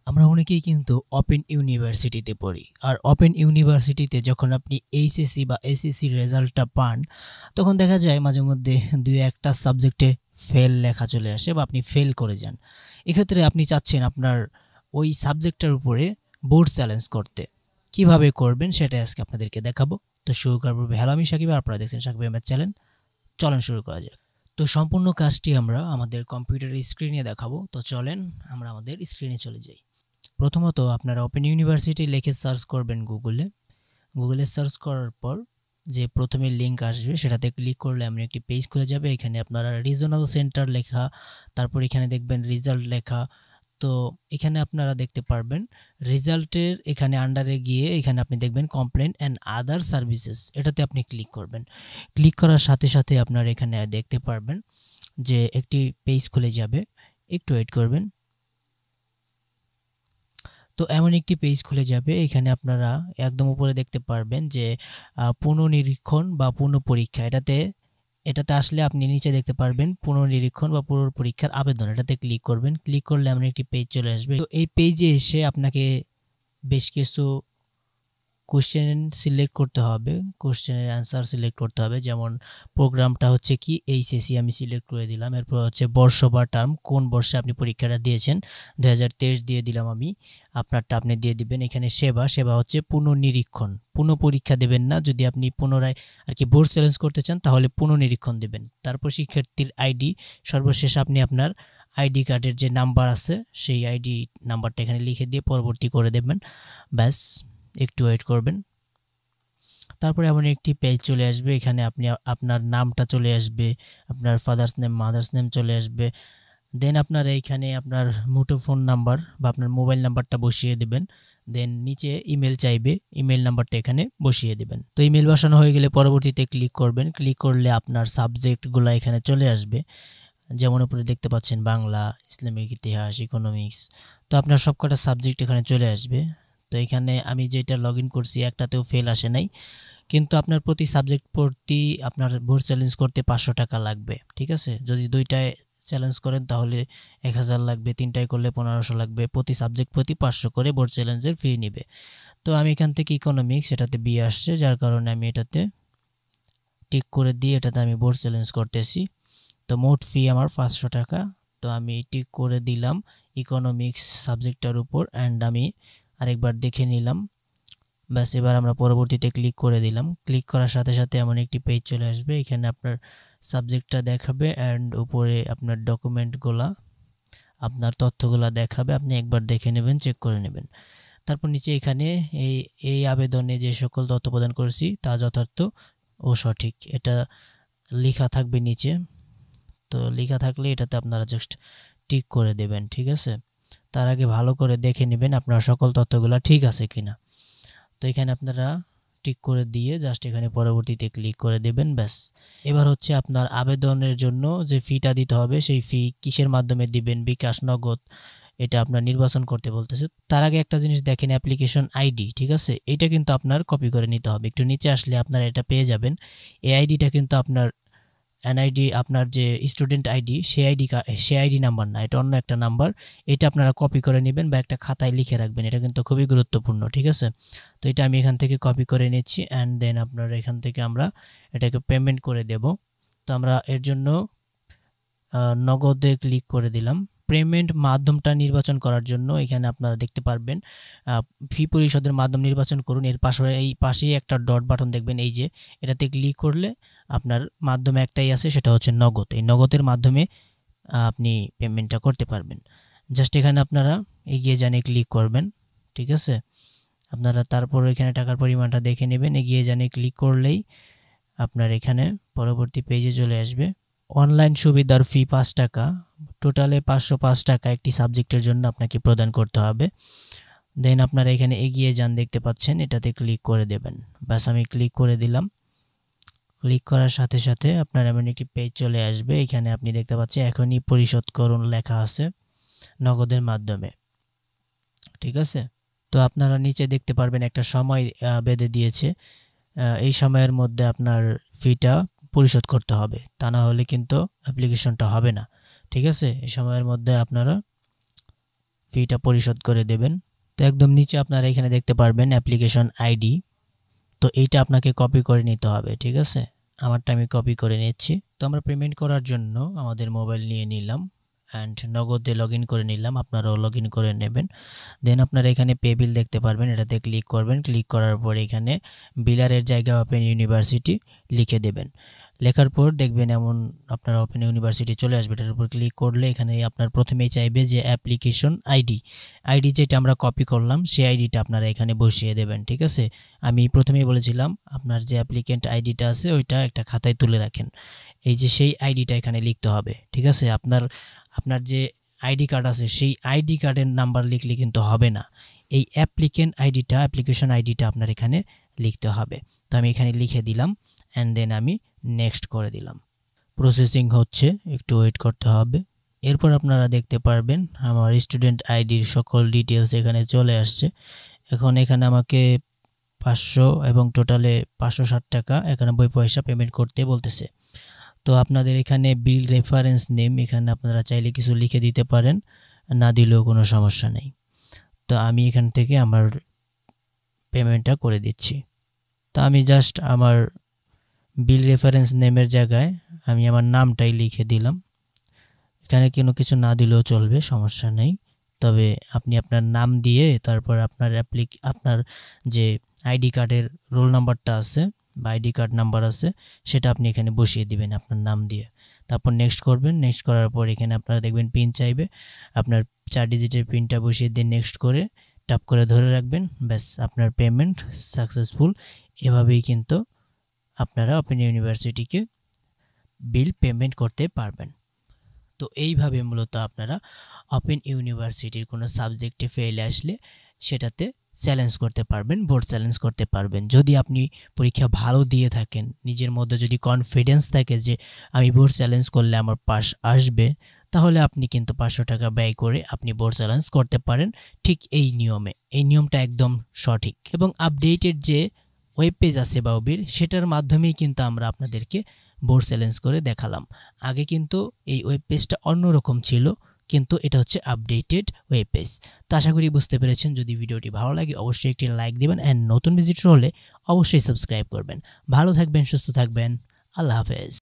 আমরা অনেকেই কিন্তু ওপেন ইউনিভার্সিটিতে পড়ি। আর ওপেন ইউনিভার্সিটিতে যখন আপনি এইচএসসি বা এসএসসি রেজাল্টটা পান, তখন দেখা যায় মাঝে মধ্যে ২-১টা সাবজেক্টে ফেল লেখা চলে আসে বা আপনি ফেল করে যান। এক্ষেত্রে আপনি চাচ্ছেন আপনার ওই সাবজেক্টটার উপরে বোর্ড চ্যালেঞ্জ করতে। কিভাবে করবেন সেটাই আজকে আপনাদেরকে দেখাবো। তো শুরু করার পূর্বে হ্যালো, আমি সাকিব, আপনারা দেখছেন সাকিব আহমেদ চ্যানেল। চলেন শুরু করা যাক। তো সম্পূর্ণ কাজটি আমরা আমাদের কম্পিউটারের স্ক্রিনে দেখাবো। তো চলেন আমরা আমাদের স্ক্রিনে চলে যাই। প্রথমত আপনারা ওপেন ইউনিভার্সিটি লিখে সার্চ করবেন গুগলে সার্চ করার পর যে প্রথমে লিঙ্ক আসবে সেটাতে ক্লিক করলে এমন একটি পেজ খুলে যাবে। এখানে আপনারা রিজনাল সেন্টার লেখা, তারপর এখানে দেখবেন রিজাল্ট লেখা। তো এখানে আপনারা দেখতে পারবেন রেজাল্টের এখানে আন্ডারে গিয়ে এখানে আপনি দেখবেন কমপ্লেন অ্যান্ড আদার সার্ভিসেস, এটাতে আপনি ক্লিক করবেন। ক্লিক করার সাথে সাথে আপনারা এখানে দেখতে পারবেন যে একটি পেজ খুলে যাবে। একটু ওয়েট করবেন। তো এমন একটি পেজ খুলে যাবে। এখানে আপনারা একদম উপরে দেখতে পারবেন যে পুনর্নিরীক্ষণ বা পুনঃপরীক্ষা, এটাতে আসলে আপনি নিচে দেখতে পারবেন পুনর্নিরীক্ষণ বা পুনঃপরীক্ষার আবেদন, এটাতে ক্লিক করবেন। ক্লিক করলে এমন একটি পেজ চলে আসবে। তো এই পেজে এসে আপনাকে বেশ কিছু কোশ্চেন সিলেক্ট করতে হবে, কোশ্চেনের অ্যান্সার সিলেক্ট করতে হবে। যেমন প্রোগ্রামটা হচ্ছে কি এইচএসসি আমি সিলেক্ট করে দিলাম। এরপর হচ্ছে বর্ষ বা টার্ম, কোন বর্ষে আপনি পরীক্ষাটা দিয়েছেন, 2023 দিয়ে দিলাম আমি। আপনারটা আপনি দিয়ে দিবেন। এখানে সেবা হচ্ছে পুনর্নিরীক্ষণ, পুনঃপরীক্ষা দেবেন না। যদি আপনি পুনরায় আর কি বোর্ড চ্যালেঞ্জ করতে চান তাহলে পুনর্নিরীক্ষণ দেবেন। তারপর শিক্ষার্থীর আইডি, সর্বশেষ আপনি আপনার আইডি কার্ডের যে নাম্বার আছে সেই আইডি নাম্বারটা এখানে লিখে দিয়ে পরবর্তী করে দেবেন। ব্যাস, একটু ওয়েট করবেন। তারপরে এমন একটি পেজ চলে আসবে। এখানে আপনি আপনার নামটা চলে আসবে, আপনার ফাদার্স নেম, মাদার্স নেম চলে আসবে। দেন আপনার এইখানে আপনার মুঠোফোন নাম্বার বা আপনার মোবাইল নাম্বারটা বসিয়ে দেবেন। দেন নিচে ইমেল চাইবে, ইমেল নাম্বারটা এখানে বসিয়ে দেবেন। তো ইমেল বসানো হয়ে গেলে পরবর্তীতে ক্লিক করবেন। ক্লিক করলে আপনার সাবজেক্টগুলো এখানে চলে আসবে। যেমন উপরে দেখতে পাচ্ছেন বাংলা, ইসলামিক ইতিহাস, ইকোনমিক্স। তো আপনার সবকটা সাবজেক্ট এখানে চলে আসবে। তো এখানে আমি যেটা লগ ইন করছি একটাতেও ফেল আসে নাই, কিন্তু আপনার প্রতি সাবজেক্ট প্রতি আপনার বোর্ড চ্যালেঞ্জ করতে 500 টাকা লাগবে। ঠিক আছে, যদি দুইটায় চ্যালেঞ্জ করেন তাহলে 1000 লাগবে, তিনটায় করলে 1500 লাগবে। প্রতি সাবজেক্ট প্রতি 500 করে বোর্ড চ্যালেঞ্জের ফি নেবে। তো আমি এখান থেকে ইকোনমিক্স, এটাতে বি আসছে, যার কারণে আমি এটাতে টিক করে দিয়ে এটাতে আমি বোর্ড চ্যালেঞ্জ করতেছি। তো মোট ফি আমার 500 টাকা। তো আমি টিক করে দিলাম ইকোনমিক্স সাবজেক্টটার উপর অ্যান্ড আমি আরেকবার দেখে নিলাম। ব্যাস, এবার আমরা পরবর্তীতে ক্লিক করে দিলাম। ক্লিক করার সাথে সাথে এমন একটি পেজ চলে আসবে। এখানে আপনার সাবজেক্টটা দেখাবে অ্যান্ড উপরে আপনার ডকুমেন্টগুলা, আপনার তথ্যগুলা দেখাবে। আপনি একবার দেখে নেবেন, চেক করে নেবেন। তারপর নিচে এখানে এই আবেদনে যে সকল তথ্য প্রদান করেছি তা যথার্থ ও সঠিক, এটা লেখা থাকবে নিচে। তো লেখা থাকলে এটাতে আপনারা জাস্ট টিক করে দেবেন। ঠিক আছে, তার আগে ভালো করে দেখে নেবেন আপনার সকল তথ্যগুলো ঠিক আছে কিনা। তো এখানে আপনারা টিক করে দিয়ে জাস্ট এখানে পরবর্তীতে ক্লিক করে দেবেন। ব্যাস, এবার হচ্ছে আপনার আবেদনের জন্য যে ফিটা দিতে হবে সেই ফি কিসের মাধ্যমে দিবেন, বিকাশ, নগদ, এটা আপনার নির্বাচন করতে বলতেছে। তার আগে একটা জিনিস দেখেন, অ্যাপ্লিকেশন আইডি। ঠিক আছে, এটা কিন্তু আপনার কপি করে নিতে হবে। একটু নিচে আসলে আপনারা এটা পেয়ে যাবেন। এই আইডিটা কিন্তু আপনার এনআইডি, আপনার যে স্টুডেন্ট আইডি সে আইডি নাম্বার না, এটা অন্য একটা নাম্বার। এটা আপনারা কপি করে নেবেন বা একটা খাতায় লিখে রাখবেন, এটা কিন্তু খুবই গুরুত্বপূর্ণ। ঠিক আছে, তো এটা আমি এখান থেকে কপি করে নিচ্ছি অ্যান্ড দেন আপনার এখান থেকে আমরা এটাকে পেমেন্ট করে দেব। তো আমরা এর জন্য নগদে ক্লিক করে দিলাম। পেমেন্ট মাধ্যমটা নির্বাচন করার জন্য এখানে আপনারা দেখতে পারবেন ফি পরিশোধের মাধ্যম নির্বাচন করুন। এর পাশেই একটা ডট বাটন দেখবেন, এই যে এটাতে ক্লিক করলে আপনার মাধ্যমে একটাই আছে, সেটা হচ্ছে নগদ। এই নগদের মাধ্যমে আপনি পেমেন্টটা করতে পারবেন। জাস্ট এখানে আপনারা এগিয়ে জানে ক্লিক করবেন। ঠিক আছে, আপনারা তারপর এখানে টাকার পরিমাণটা দেখে নেবেন। এগিয়ে জানে ক্লিক করলেই আপনার এখানে পরবর্তী পেজে চলে আসবে। অনলাইন সুবিধার ফি 5 টাকা, টোটালে 505 টাকা একটি সাবজেক্টের জন্য আপনাকে প্রদান করতে হবে। দেন আপনারা এখানে এগিয়ে যান দেখতে পাচ্ছেন, এটাতে ক্লিক করে দেবেন। ব্যাস, আমি ক্লিক করে দিলাম। ক্লিক করার সাথে সাথে আপনার এমন একটি পেজ চলে আসবে। এখানে আপনি দেখতে পাচ্ছেন এখনই পরিশোধ করুন লেখা আছে নগদের মাধ্যমে। ঠিক আছে, তো আপনারা নিচে দেখতে পারবেন একটা সময় বেঁধে দিয়েছে। এই সময়ের মধ্যে আপনার ফিটা পরিশোধ করতে হবে, তা না হলে কিন্তু অ্যাপ্লিকেশনটা হবে না। ঠিক আছে, এই সময়ের মধ্যে আপনারা ফিটা পরিশোধ করে দেবেন। তো একদম নিচে আপনারা এখানে দেখতে পারবেন অ্যাপ্লিকেশন আইডি। তো এইটা আপনাকে কপি করে নিতে হবে, ঠিক আছে? আমারটা আমি কপি করে নিচ্ছি। তো আমরা পেমেন্ট করার জন্য আমাদের মোবাইল নিয়ে নিলাম অ্যান্ড নগদে লগ ইন করে নিলাম। আপনারাও লগ ইন করে নেবেন। দেন আপনারা এখানে পে বিল দেখতে পারবেন, এটাতে ক্লিক করবেন। ক্লিক করার পর এখানে বিলারের জায়গায় ওপেন ইউনিভার্সিটি লিখে দেবেন। লেখার পর দেখবেন এমন আপনার ওপেন ইউনিভার্সিটি চলে আসবে। এটার উপর ক্লিক করলে এখানে আপনার প্রথমেই চাইবে যে অ্যাপ্লিকেশন আইডি যেটা আমরা কপি করলাম সেই আইডিটা আপনারা এখানে বসিয়ে দেবেন, ঠিক আছে? আমি প্রথমেই বলেছিলাম আপনার যে অ্যাপ্লিকেন্ট আইডিটা আছে ওইটা একটা খাতায় তুলে রাখেন। এই যে সেই আইডিটা এখানে লিখতে হবে, ঠিক আছে? আপনার যে আইডি কার্ড আছে সেই আইডি কার্ডের নাম্বার লিখলে কিন্তু হবে না। এই অ্যাপ্লিকেশন আইডিটা আপনার এখানে লিখতে হবে। তো আমি এখানে লিখে দিলাম অ্যান্ড দেন আমি নেক্সট করে দিলাম। প্রসেসিং হচ্ছে, একটু ওয়েট করতে হবে। এরপর আপনারা দেখতে পারবেন আমার স্টুডেন্ট আইডির সকল ডিটেলস এখানে চলে আসছে। এখন এখানে আমাকে 500 এবং টোটালে 560 টাকা 91 পয়সা পেমেন্ট করতে বলতেছে। তো আপনাদের এখানে বিল রেফারেন্স নেম এখানে আপনারা চাইলে কিছু লিখে দিতে পারেন, না দিলেও কোনো সমস্যা নেই। তো আমি এখান থেকে আমার পেমেন্টটা করে দিচ্ছি। তো আমি জাস্ট আমার বিল রেফারেন্স নেমের জায়গায় আমি আমার নামটাই লিখে দিলাম। এখানে কোনো কিছু না দিলেও চলবে, সমস্যা নেই। তবে আপনি আপনার নাম দিয়ে তারপর আপনার যে আইডি কার্ডের রোল নাম্বারটা আছে বা আইডি কার্ড নাম্বার আছে সেটা আপনি এখানে বসিয়ে দিবেন আপনার নাম দিয়ে। তারপর নেক্সট করবেন। নেক্সট করার পর এখানে আপনারা দেখবেন পিন চাইবে, আপনার 4 ডিজিটের পিনটা বসিয়ে দিয়ে নেক্সট করে ট্যাপ করে ধরে রাখবেন। ব্যাস, আপনার পেমেন্ট সাকসেসফুল। এভাবেই কিন্তু আপনারা ওপেন ইউনিভার্সিটিকে বিল পেমেন্ট করতে পারবেন। তো এইভাবে মূলত আপনারা ওপেন ইউনিভার্সিটির কোনো সাবজেক্টে ফেল আসলে সেটাতে চ্যালেঞ্জ করতে পারবেন, বোর্ড চ্যালেঞ্জ করতে পারবেন। যদি আপনি পরীক্ষা ভালো দিয়ে থাকেন, নিজের মধ্যে যদি কনফিডেন্স থাকে যে আমি বোর্ড চ্যালেঞ্জ করলে আমার পাস আসবে, তাহলে আপনি কিন্তু 500 টাকা ব্যয় করে আপনি বোর্ড চ্যালেঞ্জ করতে পারেন ঠিক এই নিয়মে। এই নিয়মটা একদম সঠিক এবং আপডেটেড যে ওয়েব পেজ আছে বাউবির, সেটার মাধ্যমেই কিন্তু আমরা আপনাদেরকে বোর্ড চ্যালেঞ্জ করে দেখালাম। আগে কিন্তু এই ওয়েব পেজটা অন্যরকম ছিল, কিন্তু এটা হচ্ছে আপডেটেড ওয়েব পেজ। তো আশা করি বুঝতে পেরেছেন। যদি ভিডিওটি ভালো লাগে অবশ্যই একটি লাইক দিবেন অ্যান্ড নতুন ভিজিটর হলে অবশ্যই সাবস্ক্রাইব করবেন। ভালো থাকবেন, সুস্থ থাকবেন। আল্লাহ হাফেজ।